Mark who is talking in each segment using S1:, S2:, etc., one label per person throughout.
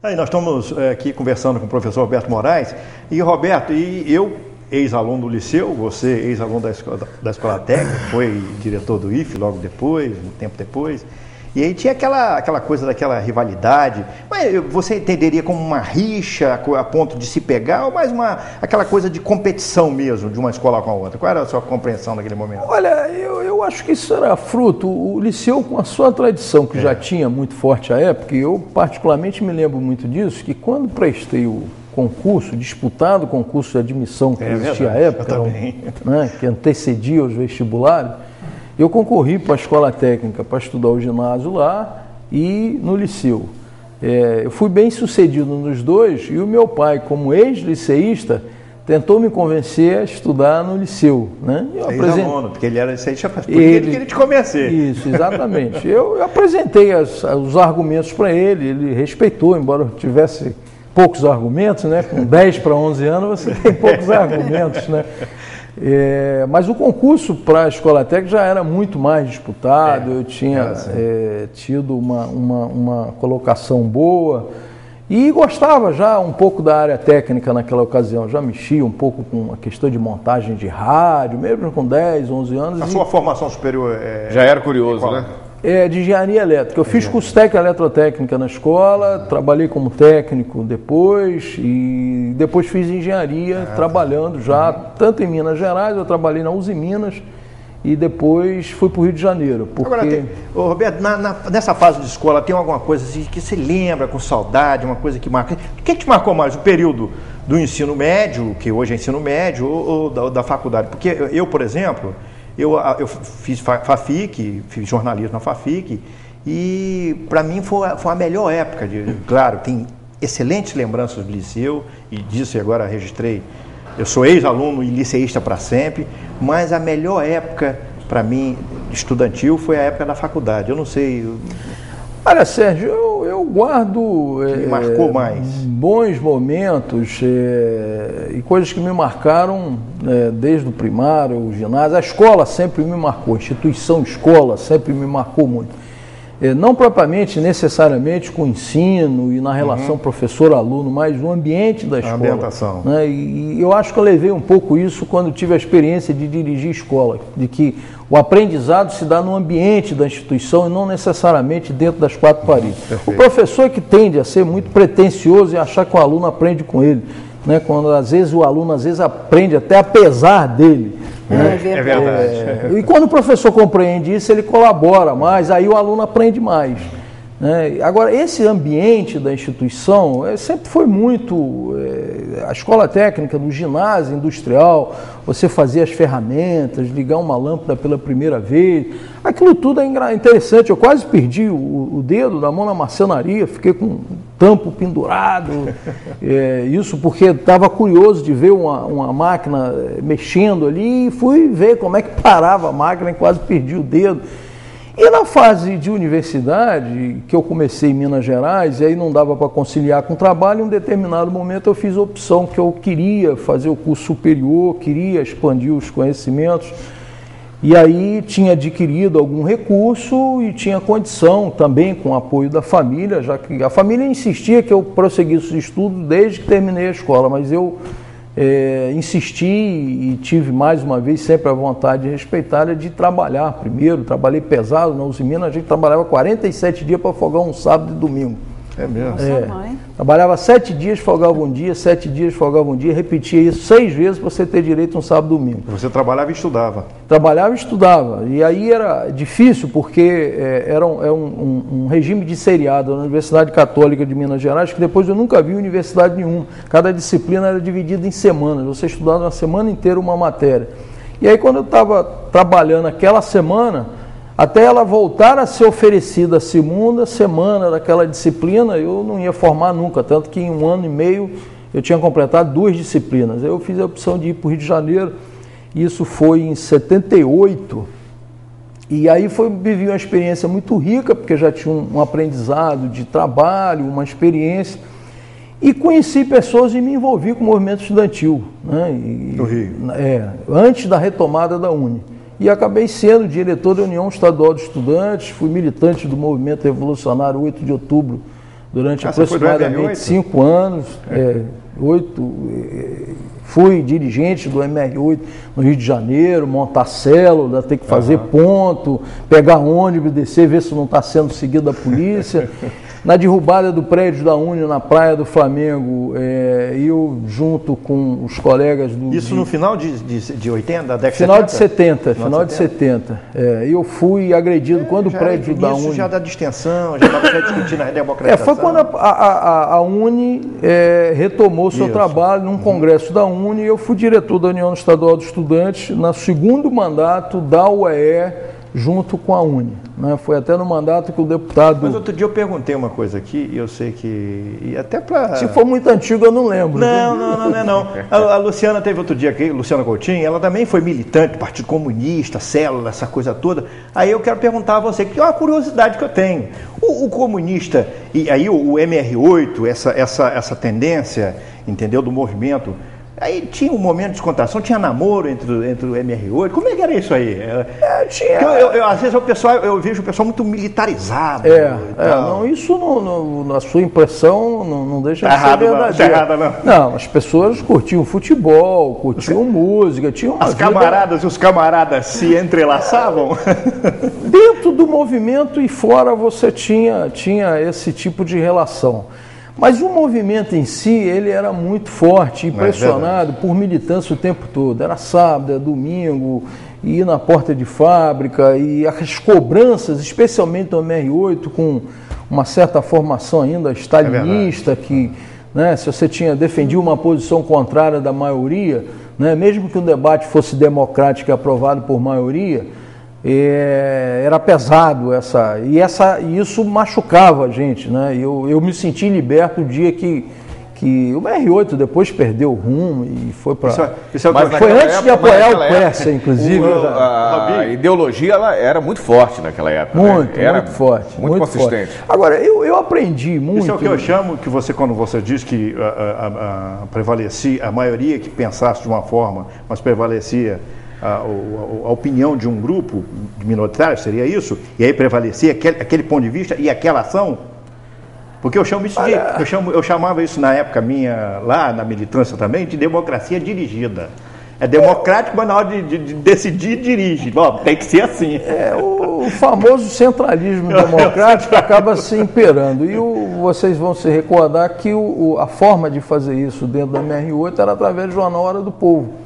S1: Aí nós estamos aqui conversando com o professor Roberto Moraes. E Roberto, eu, ex-aluno do Liceu, você, ex-aluno da Escola Técnica, foi diretor do IFE logo depois, um tempo depois. E aí tinha aquela coisa daquela rivalidade. Mas você entenderia como uma rixa a ponto de se pegar, ou mais aquela coisa de competição mesmo, de uma escola com a outra? Qual era a sua compreensão naquele momento?
S2: Olha, eu acho que isso era fruto. O Liceu, com a sua tradição, que já tinha muito forte à época, e eu particularmente me lembro muito disso, que quando prestei o concurso, disputado o concurso de admissão que existia à época, né, que antecedia os vestibulares, eu concorri para a escola técnica para estudar o ginásio lá e no liceu. Eu fui bem sucedido nos dois e o meu pai, como ex-liceísta, tentou me convencer a estudar no liceu. Né?
S1: Ex-aluno, porque ele era liceísta, por ele queria te convencer.
S2: Isso, exatamente. Eu apresentei os argumentos para ele respeitou, embora eu tivesse poucos argumentos, né? Com 10 para 11 anos você tem poucos argumentos, né? Mas o concurso para a escola técnica já era muito mais disputado, eu tinha tido uma colocação boa e gostava já um pouco da área técnica naquela ocasião, já mexia um pouco com a questão de montagem de rádio, mesmo com 10, 11 anos.
S1: A sua formação superior
S3: já era curioso, né?
S2: De engenharia elétrica. Eu fiz curso técnico eletrotécnica na escola, trabalhei como técnico depois e depois fiz engenharia trabalhando já, tanto em Minas Gerais, eu trabalhei na Uzi Minas e depois fui para o Rio de Janeiro. Porque...
S1: Agora, Roberto, nessa fase de escola tem alguma coisa assim, que você lembra com saudade, uma coisa que marca? O que te marcou mais? O período do ensino médio, que hoje é ensino médio, ou da faculdade? Porque eu, por exemplo... Eu fiz FAFIC, fiz jornalismo na FAFIC e para mim foi a melhor época. Claro, tem excelentes lembranças do liceu e disso agora registrei. Eu sou ex-aluno e liceísta para sempre, mas a melhor época para mim estudantil foi a época da faculdade. Eu não sei...
S2: Olha, Sérgio, eu guardo
S1: me marcou mais
S2: bons momentos e coisas que me marcaram desde o primário, o ginásio. A escola sempre me marcou, a instituição escola sempre me marcou muito. Não propriamente, necessariamente com o ensino e na relação professor-aluno, mas no ambiente da escola. A
S1: ambientação.
S2: Né? E eu acho que eu levei um pouco isso quando tive a experiência de dirigir escola, de que o aprendizado se dá no ambiente da instituição e não necessariamente dentro das quatro paredes.
S1: Perfeito.
S2: O professor que tende a ser muito pretensioso e achar que o aluno aprende com ele, né? Quando às vezes o aluno aprende até apesar dele.
S1: Né? É verdade.
S2: E quando o professor compreende isso, ele colabora mais, aí o aluno aprende mais. Né? Agora, esse ambiente da instituição sempre foi muito... a escola técnica, no ginásio industrial, você fazia as ferramentas, ligar uma lâmpada pela primeira vez, aquilo tudo é interessante. Eu quase perdi o dedo da mão na marcenaria, fiquei com um tampo pendurado, isso porque estava curioso de ver uma máquina mexendo ali e fui ver como é que parava a máquina e quase perdi o dedo. E na fase de universidade, que eu comecei em Minas Gerais, e aí não dava para conciliar com o trabalho, em um determinado momento eu fiz a opção que eu queria fazer o curso superior, queria expandir os conhecimentos, e aí tinha adquirido algum recurso e tinha condição também com o apoio da família, já que a família insistia que eu prosseguisse os estudos desde que terminei a escola, mas eu insisti e tive mais uma vez sempre a vontade respeitada de trabalhar. Primeiro, trabalhei pesado na Uzi Minas, a gente trabalhava 47 dias para folgar um sábado e domingo.
S1: É mesmo?
S2: Trabalhava 7 dias, folgava um dia, 7 dias, folgava um dia, repetia isso 6 vezes para você ter direito a um sábado e domingo.
S1: Você trabalhava e estudava?
S2: Trabalhava e estudava. E aí era difícil porque era um regime de seriado na Universidade Católica de Minas Gerais, que depois eu nunca vi em universidade nenhuma. Cada disciplina era dividida em semanas, você estudava uma semana inteira uma matéria. E aí quando eu estava trabalhando aquela semana, até ela voltar a ser oferecida a segunda semana daquela disciplina, eu não ia formar nunca, tanto que em 1 ano e meio eu tinha completado 2 disciplinas. Eu fiz a opção de ir para o Rio de Janeiro, isso foi em 78, e aí vivi uma experiência muito rica, porque já tinha um aprendizado de trabalho, uma experiência, e conheci pessoas e me envolvi com o movimento estudantil, né?
S1: No Rio?
S2: Antes da retomada da Uni. E acabei sendo diretor da União Estadual de Estudantes, fui militante do Movimento Revolucionário 8 de Outubro durante aproximadamente 5 anos, 8, fui dirigente do MR8 no Rio de Janeiro, montar célula, ter que fazer ponto, pegar ônibus, descer, ver se não está sendo seguido a polícia. Na derrubada do prédio da Uni na Praia do Flamengo, eu junto com os colegas do...
S1: Isso no final de 80, da década
S2: final de 70? Final de 70. Eu fui agredido quando o prédio da Uni...
S1: já da distensão, já estava discutindo a democratização.
S2: Foi quando a Uni retomou o seu trabalho num congresso da Uni, e eu fui diretor da União Estadual dos Estudantes no segundo mandato da UEE, junto com a Uni. Né? Foi até no mandato que o deputado...
S1: Mas outro dia eu perguntei uma coisa aqui, e eu sei que... E até para...
S2: Se for muito antigo, eu não lembro.
S1: Não. A Luciana teve outro dia aqui, Luciana Coutinho, ela também foi militante, Partido Comunista, célula, essa coisa toda. Aí eu quero perguntar a você, que é uma curiosidade que eu tenho. O comunista, e aí o MR8, essa tendência, entendeu, do movimento... Aí tinha um momento de descontração, tinha namoro entre o MR8. Como é que era isso aí? Às vezes eu vejo o pessoal muito militarizado.
S2: Não, isso na sua impressão não deixa de ser verdadeiro.
S1: Não, errado, não.
S2: Não, as pessoas curtiam futebol, curtiam música, tinham
S1: as camaradas e os camaradas se entrelaçavam?
S2: Dentro do movimento e fora você tinha esse tipo de relação. Mas o movimento em si, ele era muito forte, impressionado por militância o tempo todo. Era sábado, era domingo, ir na porta de fábrica, e as cobranças, especialmente no MR8, com uma certa formação ainda stalinista, que, né, se você defendia uma posição contrária da maioria, né, mesmo que o debate fosse democrático e aprovado por maioria, era pesado e isso machucava a gente, né? Eu me senti liberto o dia que o MR8 depois perdeu o rumo e foi para... Foi antes de apoiar o Quércia, inclusive.
S3: A ideologia ela era muito forte naquela época.
S2: Muito forte.
S3: Muito consistente.
S2: Forte. Agora, eu aprendi muito...
S1: Isso é o que eu chamo, que você, quando você diz que prevalecia, a maioria que pensasse de uma forma, mas prevalecia... A opinião de um grupo minoritário, seria isso? E aí prevalecia aquele ponto de vista e aquela ação? Porque eu chamo isso eu chamava isso na época minha, lá na militância também, de democracia dirigida. É democrático, mas na hora de decidir, dirige. Tem que ser assim.
S2: O famoso centralismo democrático acaba se imperando. E vocês vão se recordar que a forma de fazer isso dentro da MR8 era através do jornal Hora do Povo.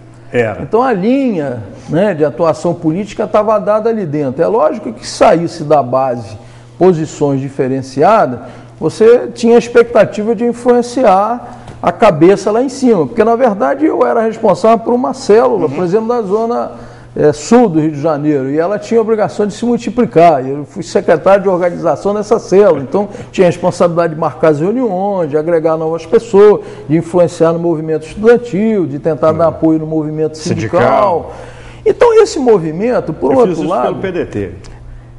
S2: Então a linha, né, de atuação política estava dada ali dentro. É lógico que saísse da base posições diferenciadas, você tinha a expectativa de influenciar a cabeça lá em cima, porque na verdade eu era responsável por uma célula, por exemplo, da zona sul do Rio de Janeiro, e ela tinha a obrigação de se multiplicar. Eu fui secretário de organização dessa célula, então tinha a responsabilidade de marcar as reuniões, de agregar novas pessoas, de influenciar no movimento estudantil, de tentar dar apoio no movimento sindical. Então esse movimento, por outro lado...
S1: Eu fiz isso pelo PDT.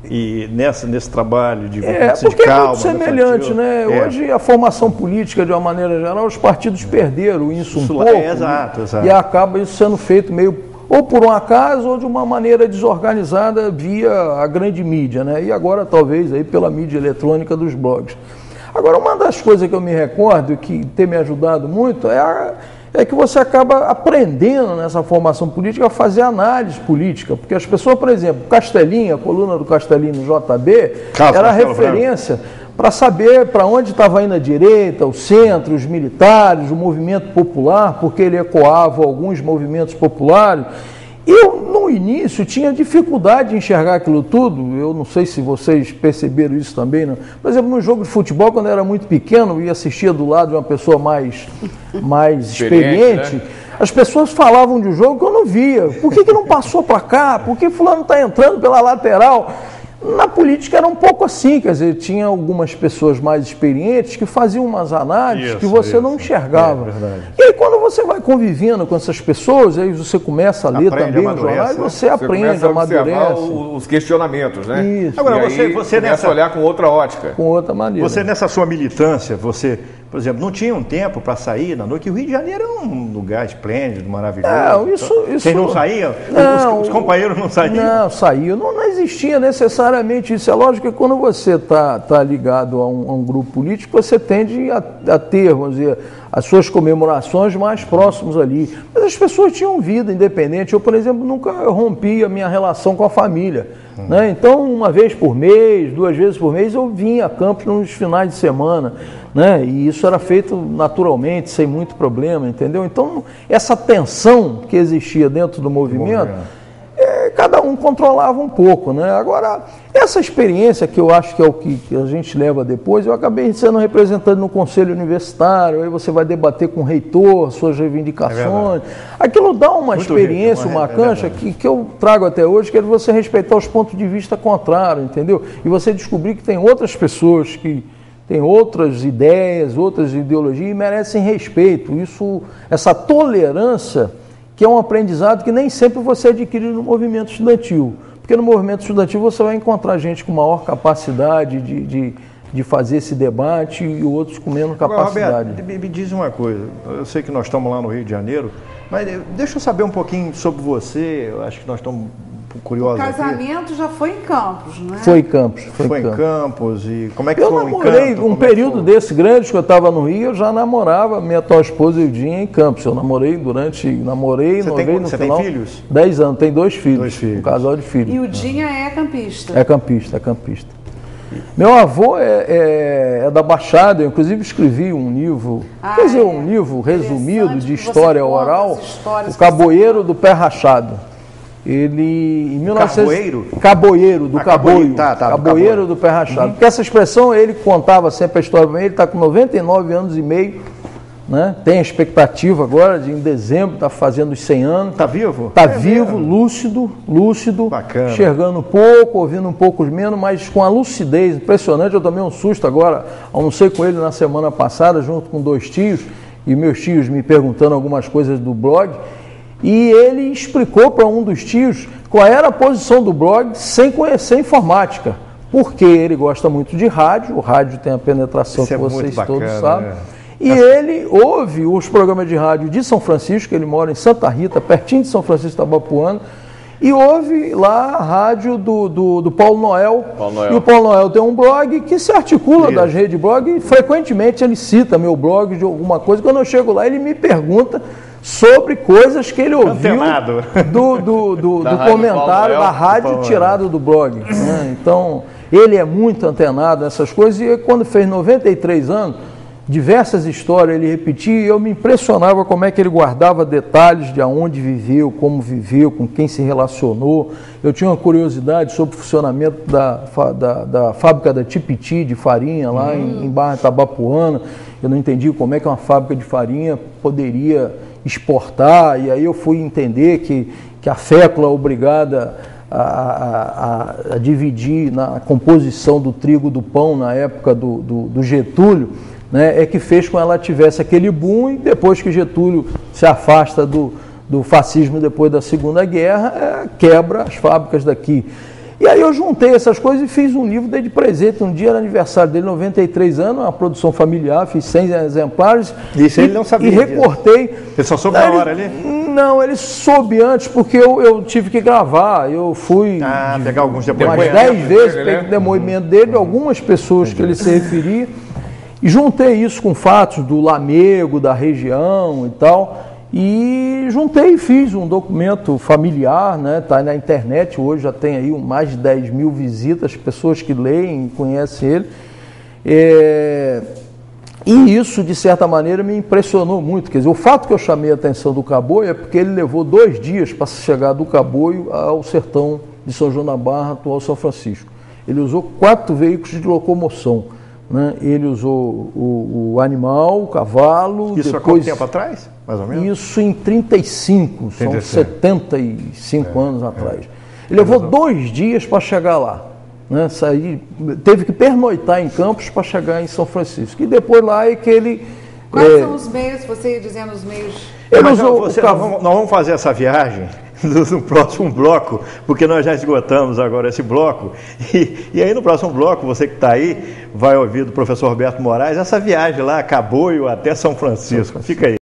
S1: E nesse trabalho de
S2: sindical... Porque é muito semelhante, né? Hoje a formação política, de uma maneira geral, os partidos perderam isso um pouco.
S1: Exato.
S2: E acaba isso sendo feito meio... ou por um acaso, ou de uma maneira desorganizada via a grande mídia, né? E agora talvez aí pela mídia eletrônica dos blogs. Agora, uma das coisas que eu me recordo, que tem me ajudado muito, é que você acaba aprendendo nessa formação política a fazer análise política, porque as pessoas, por exemplo, Castelinho, a coluna do Castelinho no JB, era referência para saber para onde estava indo a direita, o centro, os militares, o movimento popular, porque ele ecoava alguns movimentos populares. Eu, no início, tinha dificuldade de enxergar aquilo tudo. Eu não sei se vocês perceberam isso também. Não. Por exemplo, no jogo de futebol, quando eu era muito pequeno e assistia do lado de uma pessoa mais experiente, né? As pessoas falavam de um jogo que eu não via. Por que não passou para cá? Por que fulano está entrando pela lateral? Na política era um pouco assim, quer dizer, tinha algumas pessoas mais experientes que faziam umas análises que você não enxergava. E aí quando você vai convivendo com essas pessoas, aí você começa a ler
S1: Aprende,
S2: também os jornais, você aprende,
S3: começa a observar
S2: amadurece.
S3: os questionamentos, né?
S2: Isso.
S1: Agora,
S3: E aí
S1: você
S3: começa
S1: nessa...
S3: a olhar com outra ótica.
S2: Com outra maneira.
S1: Você nessa sua militância, você, por exemplo, não tinha um tempo para sair na noite? O Rio de Janeiro é um lugar esplêndido, maravilhoso.
S2: Não, isso...
S1: Vocês não saíam?
S2: Não,
S1: os companheiros não saíam?
S2: Não, saíam. Não existia necessariamente isso. É lógico que quando você está ligado a um grupo político, você tende a ter, vamos dizer, as suas comemorações mais próximos ali. Mas as pessoas tinham vida independente. Eu, por exemplo, nunca rompi a minha relação com a família. Né? Então, uma vez por mês, 2 vezes por mês, eu vinha a Campos nos finais de semana. Né? E isso era feito naturalmente, sem muito problema, entendeu? Então, essa tensão que existia dentro do movimento, cada um controlava um pouco, né? Agora, essa experiência que eu acho que é o que a gente leva depois, eu acabei sendo representante no conselho universitário, aí você vai debater com o reitor, suas reivindicações. Aquilo dá uma muito experiência, uma cancha que eu trago até hoje, que é você respeitar os pontos de vista contrários, entendeu? E você descobrir que tem outras pessoas que têm outras ideias, outras ideologias e merecem respeito. Essa tolerância, que é um aprendizado que nem sempre você adquire no movimento estudantil. Porque no movimento estudantil você vai encontrar gente com maior capacidade de fazer esse debate e outros com menos capacidade.
S1: Agora, Roberto, me diz uma coisa. Eu sei que nós estamos lá no Rio de Janeiro, mas deixa eu saber um pouquinho sobre você. Eu acho que nós estamos curiosos.
S4: O casamento já foi em Campos, não é?
S2: Foi em Campos.
S1: Foi em Campos. E como é que
S2: eu
S1: foi
S2: namorei, um período desse grande que eu estava no Rio, eu já namorava minha atual esposa Eudinha em Campos. Eu namorei no
S1: Você
S2: final,
S1: tem filhos?
S2: 10 anos, tem 2 filhos.
S1: 2 filhos.
S2: Um casal de filhos.
S4: E o Dinha é campista?
S2: É campista. Meu avô é da Baixada, eu inclusive escrevi um livro, um livro resumido de história oral, O Caboeiro do Pé Rachado. Ele, em 1900... Caboeiro, do Caboio. Caboeiro do Pé Rachado. Porque essa expressão, ele contava sempre a história para mim, ele está com 99 anos e meio, né? Tem a expectativa agora de, em dezembro, estar fazendo os 100 anos.
S1: Está vivo?
S2: Está vivo, lúcido,
S1: bacana.
S2: Enxergando pouco, ouvindo um pouco menos, mas com a lucidez impressionante. Eu tomei um susto agora, almocei com ele na semana passada, junto com 2 tios, e meus tios me perguntando algumas coisas do blog. E ele explicou para um dos tios qual era a posição do blog sem conhecer informática. Porque ele gosta muito de rádio, o rádio tem a penetração que vocês todos sabem. E ele ouve os programas de rádio de São Francisco, ele mora em Santa Rita, pertinho de São Francisco Tabapuano, e ouve lá a rádio do Paulo Noel. E o Paulo Noel tem um blog que se articula das redes blog e frequentemente ele cita meu blog de alguma coisa. Quando eu chego lá, ele me pergunta sobre coisas que ele ouviu do comentário da rádio tirado do blog. Né? Então, ele é muito antenado nessas coisas e quando fez 93 anos, diversas histórias ele repetia e eu me impressionava como é que ele guardava detalhes de aonde viveu, como viveu, com quem se relacionou. Eu tinha uma curiosidade sobre o funcionamento da fábrica da Tipiti de farinha lá em Barra Tabapuana. Eu não entendi como é que uma fábrica de farinha poderia exportar, e aí eu fui entender que a fécula é obrigada a dividir na composição do trigo do pão na época do Getúlio, né, é que fez com que ela tivesse aquele boom, e depois que Getúlio se afasta do fascismo depois da Segunda Guerra, quebra as fábricas daqui. E aí eu juntei essas coisas e fiz um livro, dei de presente. Um dia era aniversário dele, 93 anos, uma produção familiar, fiz 100 exemplares.
S1: Isso ele não sabia.
S2: E recortei.
S1: Ele só soube na hora ali?
S2: Não, ele soube antes, porque eu tive que gravar. Eu fui
S1: pegar alguns depoimentos.
S2: Umas 10 vezes, peguei o depoimento dele, de algumas pessoas que ele se referia. E juntei isso com fatos do Lamego, da região e tal. E juntei e fiz um documento familiar, né? Tá na internet hoje, já tem aí mais de 10 mil visitas, pessoas que leem e conhecem ele. E isso, de certa maneira, me impressionou muito. Quer dizer, o fato que eu chamei a atenção do Caboio é porque ele levou 2 dias para chegar do Caboio ao sertão de São João da Barra, atual São Francisco. Ele usou 4 veículos de locomoção. Né? Ele usou o animal, o cavalo...
S1: Isso há quanto tempo atrás, mais ou menos?
S2: Isso em 35, são 75 anos atrás. Ele levou 2 dias para chegar lá. Né? Teve que pernoitar em Campos para chegar em São Francisco. E depois lá é que ele...
S4: Quais são os meios, você ia dizendo os meios...
S2: Ele
S1: Mas,
S2: usou
S1: nós vamos fazer essa viagem no próximo bloco, porque nós já esgotamos agora esse bloco. E aí no próximo bloco, você que está aí, vai ouvir do professor Roberto Moraes essa viagem lá, Caboio até São Francisco. Fica aí.